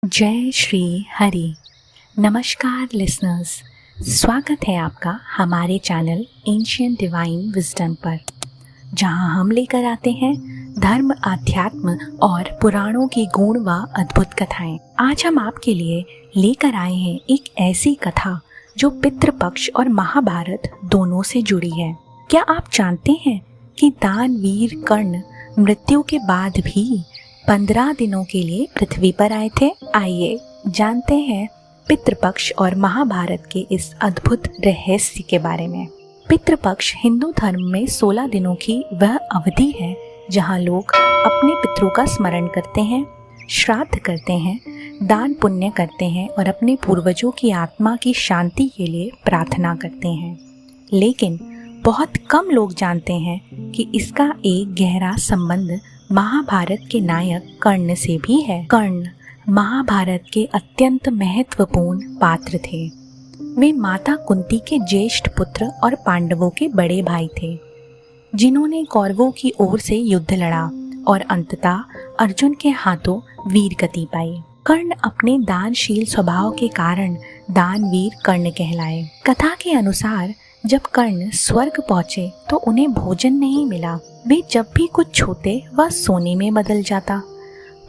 जय श्री हरि। नमस्कार लिसनर्स, स्वागत है आपका हमारे चैनल एंशिएंट डिवाइन विजडम पर, जहां हम लेकर आते हैं धर्म, आध्यात्म और पुराणों की गुण व अद्भुत कथाएं। आज हम आपके लिए लेकर आए हैं एक ऐसी कथा जो पितृपक्ष और महाभारत दोनों से जुड़ी है। क्या आप जानते हैं कि दानवीर कर्ण मृत्यु के बाद भी 15 दिनों के लिए पृथ्वी पर आए थे? आइए जानते हैं पितृपक्ष और महाभारत के इस अद्भुत रहस्य के बारे में। पितृपक्ष हिंदू धर्म में 16 दिनों की वह अवधि है जहां लोग अपने पितरों का स्मरण करते हैं, श्राद्ध करते हैं, दान पुण्य करते हैं और अपने पूर्वजों की आत्मा की शांति के लिए प्रार्थना करते हैं। लेकिन बहुत कम लोग जानते हैं कि इसका एक गहरा संबंध महाभारत के नायक कर्ण से भी है। कर्ण महाभारत के अत्यंत महत्वपूर्ण पात्र थे। वे माता कुंती के ज्येष्ठ पुत्र और पांडवों के बड़े भाई थे, जिन्होंने कौरवों की ओर से युद्ध लड़ा और अंततः अर्जुन के हाथों वीर गति पाई। कर्ण अपने दानशील स्वभाव के कारण दानवीर कर्ण कहलाए। कथा के अनुसार जब कर्ण स्वर्ग पहुंचे तो उन्हें भोजन नहीं मिला। वे जब भी कुछ छूते वह सोने में बदल जाता।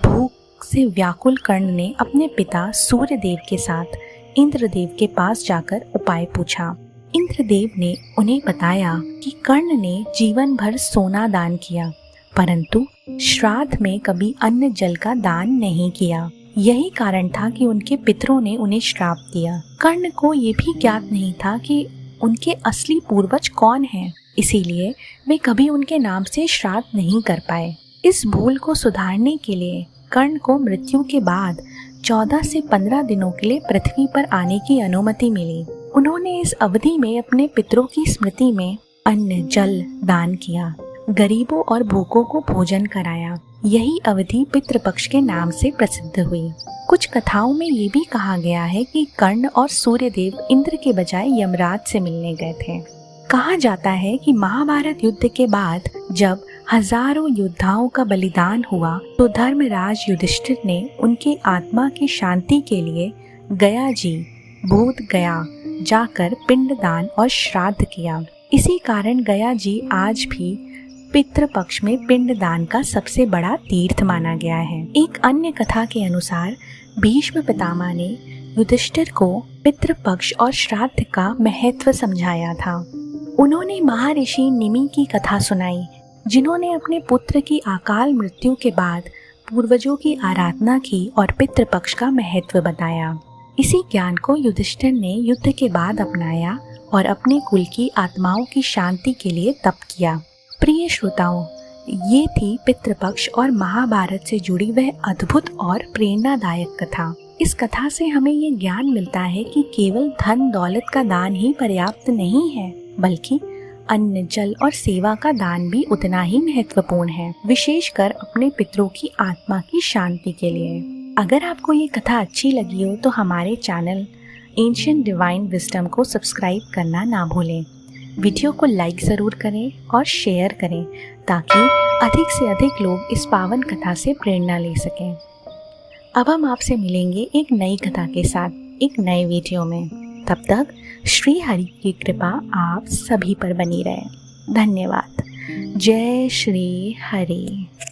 भूख से व्याकुल कर्ण ने अपने पिता सूर्यदेव के साथ इंद्रदेव के पास जाकर उपाय पूछा। इंद्रदेव ने उन्हें बताया कि कर्ण ने जीवन भर सोना दान किया, परंतु श्राद्ध में कभी अन्न जल का दान नहीं किया। यही कारण था कि उनके पितरों ने उन्हें श्राप दिया। कर्ण को ये भी ज्ञात नहीं था कि उनके असली पूर्वज कौन हैं, इसीलिए वे कभी उनके नाम से श्राद्ध नहीं कर पाए। इस भूल को सुधारने के लिए कर्ण को मृत्यु के बाद 14 से 15 दिनों के लिए पृथ्वी पर आने की अनुमति मिली। उन्होंने इस अवधि में अपने पितरों की स्मृति में अन्न जल दान किया, गरीबों और भूखों को भोजन कराया। यही अवधि पितृपक्ष के नाम से प्रसिद्ध हुई। कुछ कथाओं में ये भी कहा गया है कि कर्ण और सूर्यदेव इंद्र के बजाय यमराज से मिलने गए थे। कहा जाता है कि महाभारत युद्ध के बाद जब हजारों योद्धाओं का बलिदान हुआ तो धर्मराज युधिष्ठिर ने उनकी आत्मा की शांति के लिए गया जी बोध गया जाकर पिंडदान और श्राद्ध किया। इसी कारण गया जी आज भी पितृपक्ष में पिंडदान का सबसे बड़ा तीर्थ माना गया है। एक अन्य कथा के अनुसार भीष्म पितामह ने युधिष्ठिर को पितृपक्ष और श्राद्ध का महत्व समझाया था। उन्होंने महर्षि निमि की कथा सुनाई, जिन्होंने अपने पुत्र की अकाल मृत्यु के बाद पूर्वजों की आराधना की और पितृपक्ष का महत्व बताया। इसी ज्ञान को युधिष्ठिर ने युद्ध के बाद अपनाया और अपने कुल की आत्माओं की शांति के लिए तप किया। प्रिय श्रोताओं, ये थी पितृपक्ष और महाभारत से जुड़ी वह अद्भुत और प्रेरणादायक कथा। इस कथा से हमें ये ज्ञान मिलता है कि केवल धन दौलत का दान ही पर्याप्त नहीं है, बल्कि अन्न जल और सेवा का दान भी उतना ही महत्वपूर्ण है, विशेषकर अपने पितरों की आत्मा की शांति के लिए। अगर आपको ये कथा अच्छी लगी हो तो हमारे चैनल एंशिएंट डिवाइन विजडम को सब्सक्राइब करना ना भूलें। वीडियो को लाइक ज़रूर करें और शेयर करें ताकि अधिक से अधिक लोग इस पावन कथा से प्रेरणा ले सकें। अब हम आपसे मिलेंगे एक नई कथा के साथ एक नए वीडियो में। तब तक श्री हरि की कृपा आप सभी पर बनी रहे। धन्यवाद। जय श्री हरि।